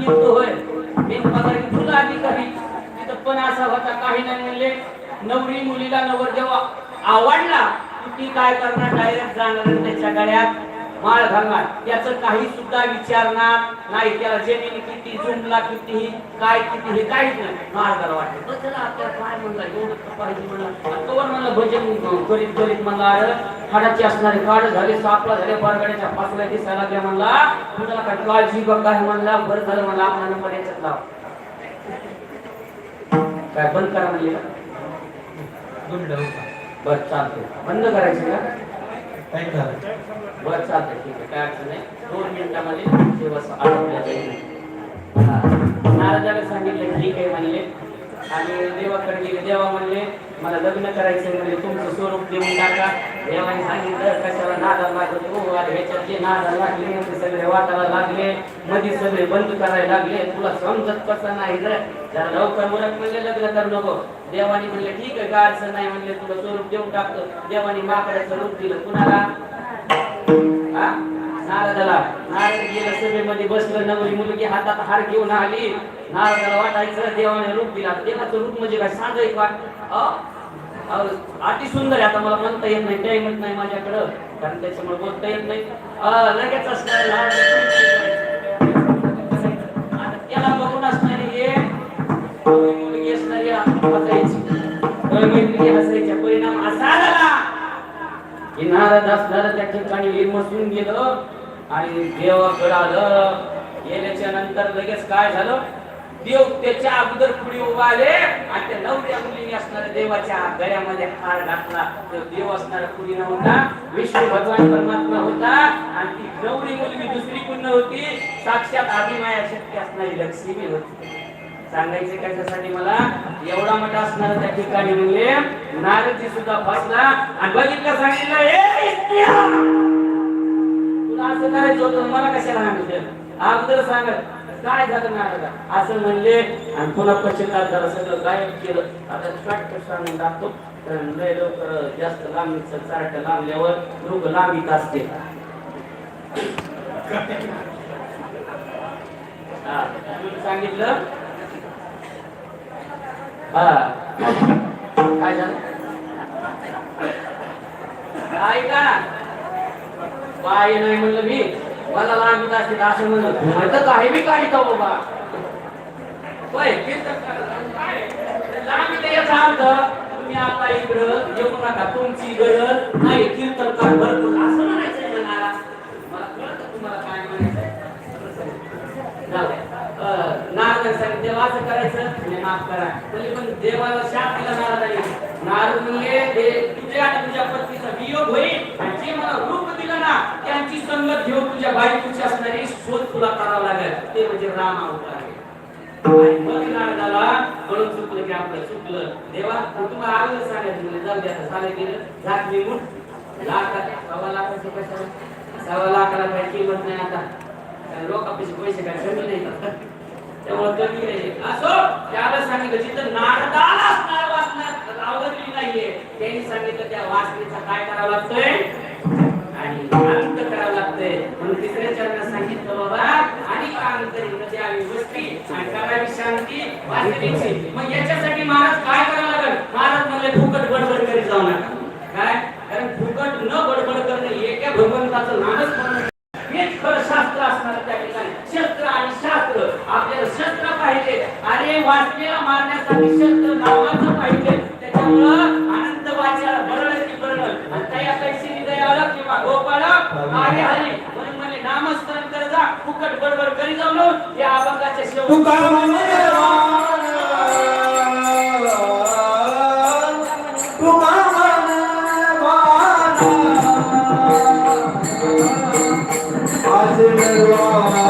निघतो होय एक पगारी तुला आधी काही तिथं पण असा होता काही नाही म्हणले नवरी मुलीला नवरदेव आवडला ती काय करणार डायरेक्ट जाणार त्याच्या गळ्यात माळ घालणार याचं काही सुद्धा विचारणार नाही त्याला जमीन किती जुमला किती काय किती हे काहीच नाही माळ घाला वाटत तर त्याला आपल्याला काय म्हणला एवढं पाहिजे म्हणलं तोवर म्हणलं भजन करीत करीत म्हणला हाडाची असणारे काढ झाले सापला झाले बारगड्याच्या फासला दिसायला लागल्या म्हणला तुझ्याला काय काळजी बघ काय म्हणला बरं झालं म्हणला आपला नंबर याच्यात लाव काय बंद करा म्हणले बर चालते बंद करायचं का काय झालं बर चालतंय ठीक आहे काय अडचण नाही 2 मिनिटांमध्ये दिवस आठवड्या जाईल नारदाला सांगितलं ठीक आहे म्हणले आणि देवाकडे गेले देवा म्हणले मला लग्न करायचं म्हणजे तुमचं स्वरूप देऊन टाका देवाने सांगितलं कशाला नादाला लागत हो आणि ह्याच्यात जे नादाला लागले ते सगळे वाटायला लागले मध्ये सगळे बंद करायला लागले तुला समजत कसं नाही जरा लवकर मुरत म्हणले लग्न करू नको देवाने म्हणले ठीक आहे काय अडचण नाही म्हणले तुला स्वरूप देऊन टाकतो देवाने माकडाचं रूप दिलं कुणाला नारदाला नारद गेलं सभेमध्ये बसलं नवरी मुलगी हातात हार घेऊन आली नारदाला वाटायचं देवाने रूप दिला देवाचं रूप म्हणजे काय सांगायचं वाट अति सुंदर आहे आता मला म्हणता येत नाही काही म्हणत नाही माझ्याकडं कारण त्याच्यामुळे बोलता येत नाही लगेच असणार त्याला बघून असणारी हे मुलगी असणारी हसायच्या परिणाम असा झाला की नारद असणारं त्या ठिकाणी मसून गेलं आणि देवाकडे आलं गेल्याच्या नंतर लगेच काय झालं देव त्याच्या अगोदर पुढे उभा आले आणि त्या नवऱ्या मुलीने असणाऱ्या देवाच्या गळ्यामध्ये हार घातला तो देव असणारा पुढे नव्हता विष्णू भगवान परमात्मा होता आणि ती नवरी मुलगी दुसरी पुण्य होती साक्षात आदिमाया शक्ती असणारी लक्ष्मी होती सांगायचे कशासाठी मला एवढा मोठा असणार त्या ठिकाणी म्हणले नारदजी सुद्धा फसला आणि बघितलं सांगितलं तुला असं करायचं होतं मला कशाला सांगितलं अगोदर सांगत काय झालं नारदा असं म्हणले आणि पुन्हा पश्चाताप झाला सगळं गायब केलं आता शॉर्टकट सांगून टाकतो कारण लय लवकर जास्त लांबीचं चार्ट लांबल्यावर लोक लांबीत असते सांगितलं काय झालं काय का पाय नाही म्हणलं मी मला लांबीत असते असं म्हणलं काही बी काही तो बाबा लांबीत याचा अर्थ तुम्ही आता इकडं येऊ नका तुमची गरज नाही कीर्तनकार भरपूर असं म्हणायचंय म्हणा मला कळतं तुम्हाला काय म्हणायचंय नारद सांगितलं असं करायचं माफ करा पण देवाला शाप दिला नारदाने नारद म्हणले तुझ्या आणि तुझ्या पत्नीचा वियोग होईल आणि जे मला रूप दिलं ना त्यांची संगत घेऊन तुझ्या बायकोची असणारी शोध तुला करावं लागेल ते म्हणजे राम अवतार आहे आणि मग नारदाला कळून चुकलं की आपलं चुकलं देवा तुम्हाला आलं सांगायचं म्हणजे जाऊ द्या सांगायला गेलं झाक निघून सव्वा लाखाचं पैसा 1.25 लाखाला काही किंमत नाही आता लोकांपाशी पैसे काय कमी नाही त्यामुळे कमी नाही असो त्याला सांगितलं जिथं नारदाला असणार वाचण्यात लावलेली नाहीये त्यांनी सांगितलं त्या वाचनेचा काय करावं लागतंय आणि अंत करावं लागतंय म्हणून तिसऱ्या चरणात सांगितलं बाबा आणि काम करी द्यावी वस्ती आणि करावी शांती वाचनेची मग याच्यासाठी महाराज काय करावं लागेल महाराज म्हणले फुकट बडबड करीत जाऊ नका काय कारण फुकट न बडबड करणे एका भगवंताचं नामच म्हणणं हेच खरं शास्त्र असणार त्या ठिकाणी शस्त्र आणि शास्त्र आपल्याला शस्त्र पाहिजे अरे वाचनेला मारण्यासाठी शस्त्र नावाचं पाहिजे त्याच्यामुळं अनंत वाचाला बरळ की बरळ आणि त्या पैसे निदयाला किंवा गोपाळ आगे हरी म्हणून म्हणे नामस्मरण कर जा फुकट बडबड करी जाऊ नको या अभंगाच्या शेवटी Hallelujah.